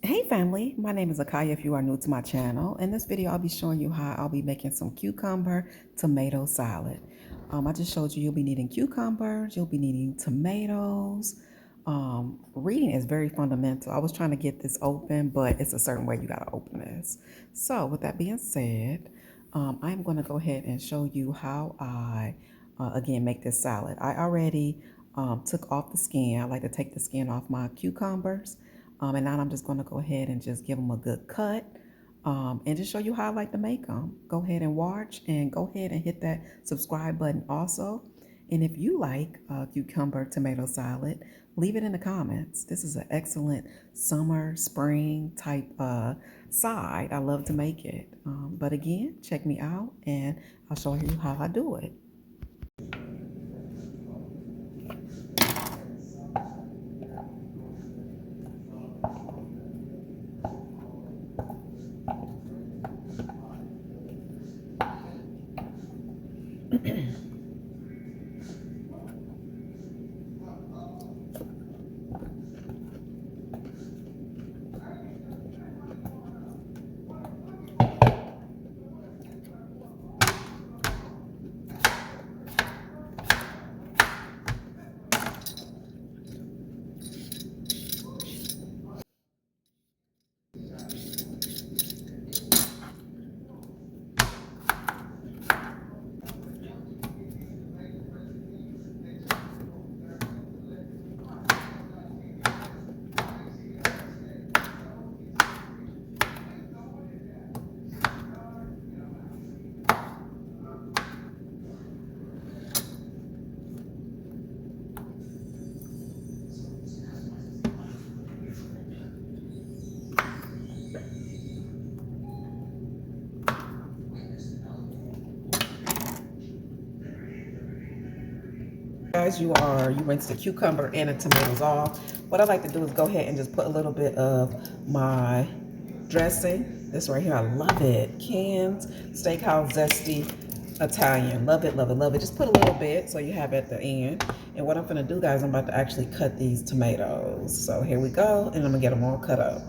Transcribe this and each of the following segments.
Hey family, my name is Akaya if you are new to my channel. In this video, I'll be showing you how I'll be making some cucumber tomato salad. I just showed you you'll be needing cucumbers, you'll be needing tomatoes. Reading is very fundamental. I was trying to get this open, but it's a certain way you gotta open this. So with that being said, I'm gonna go ahead and show you how I, again, make this salad. I already took off the skin. I like to take the skin off my cucumbers. And now I'm just going to go ahead and just give them a good cut and just show you how I like to make them. Go ahead and watch and go ahead and hit that subscribe button also. And if you like cucumber tomato salad, leave it in the comments. This is an excellent summer, spring type side. I love to make it. But again, check me out and I'll show you how I do it. Guys, you rinse the cucumber and the tomatoes off. What I like to do is go ahead and just put a little bit of my dressing. This right here, I love it. Canned Steakhouse Zesty Italian. Love it, love it, love it. Just put a little bit so you have it at the end. And what I'm gonna do, guys, I'm about to actually cut these tomatoes. So here we go, and I'm gonna get them all cut up.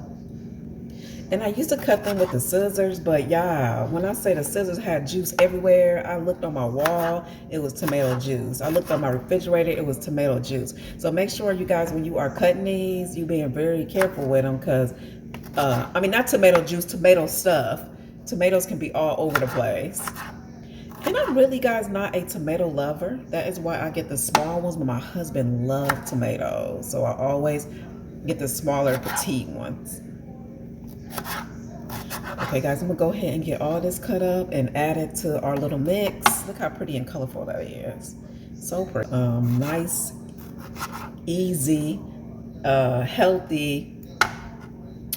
And I used to cut them with the scissors, but yeah, when I say the scissors had juice everywhere, I looked on my wall, it was tomato juice. I looked on my refrigerator, it was tomato juice. So make sure you guys, when you are cutting these, you being very careful with them because, I mean, not tomato juice, tomato stuff. Tomatoes can be all over the place. And I'm really, guys, not a tomato lover. That is why I get the small ones, but my husband loves tomatoes. So I always get the smaller, petite ones. Okay, guys, I'm gonna go ahead and get all this cut up and add it to our little mix. Look how pretty and colorful that is. So pretty. Nice, easy, healthy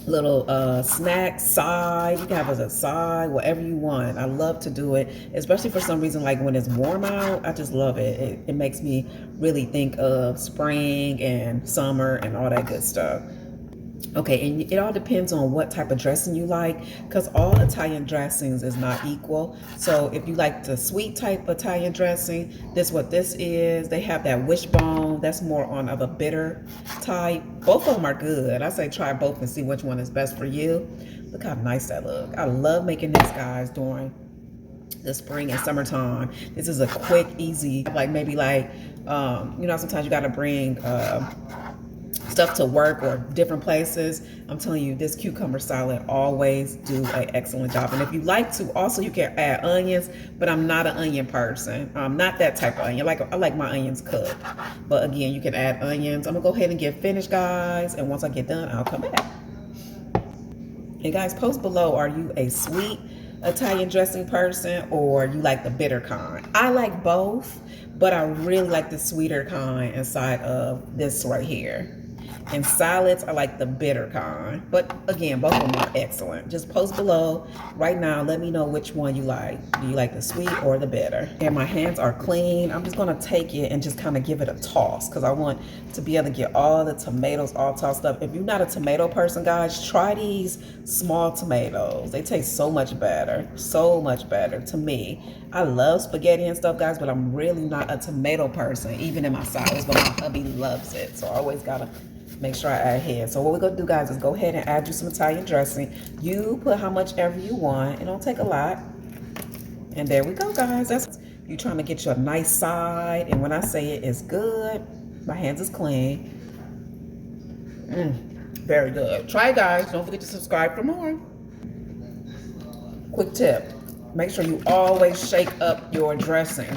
little snack side. You can have as a side, whatever you want. I love to do it, especially for some reason, like when it's warm out. I just love it. It makes me really think of spring and summer and all that good stuff. Okay, and it all depends on what type of dressing you like, because all Italian dressings is not equal. So if you like the sweet type Italian dressing, this is what this is. They have that wishbone, that's more on of a bitter type. Both of them are good. I say try both and see which one is best for you. Look how nice that look. I love making this, guys, during the spring and summertime. This is a quick, easy, like maybe like, you know, sometimes you got to bring stuff to work or different places. I'm telling you, this cucumber salad always do an excellent job. And if you like to, also you can add onions, but I'm not an onion person. I'm not that type of onion. I like my onions cooked. But again, you can add onions. I'm gonna go ahead and get finished, guys. And once I get done, I'll come back. And guys, post below, are you a sweet Italian dressing person or you like the bitter kind? I like both, but I really like the sweeter kind inside of this right here. And salads, I like the bitter kind. But again, both of them are excellent. Just post below right now. Let me know which one you like. Do you like the sweet or the bitter? And my hands are clean. I'm just going to take it and just kind of give it a toss because I want to be able to get all the tomatoes all tossed up. If you're not a tomato person, guys, try these small tomatoes. They taste so much better. So much better to me. I love spaghetti and stuff, guys, but I'm really not a tomato person, even in my salads. But my hubby loves it. So I always got to make sure I add here. So what we're gonna do, guys, is go ahead and add you some Italian dressing. You put how much ever you want. It don't take a lot. And there we go, guys. That's you trying to get your nice side. And when I say it is good, my hands is clean. Very good. Try it, guys. Don't forget to subscribe for more. Quick tip. Make sure you always shake up your dressing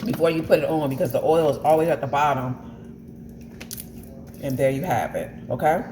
before you put it on, because the oil is always at the bottom. And there you have it, okay?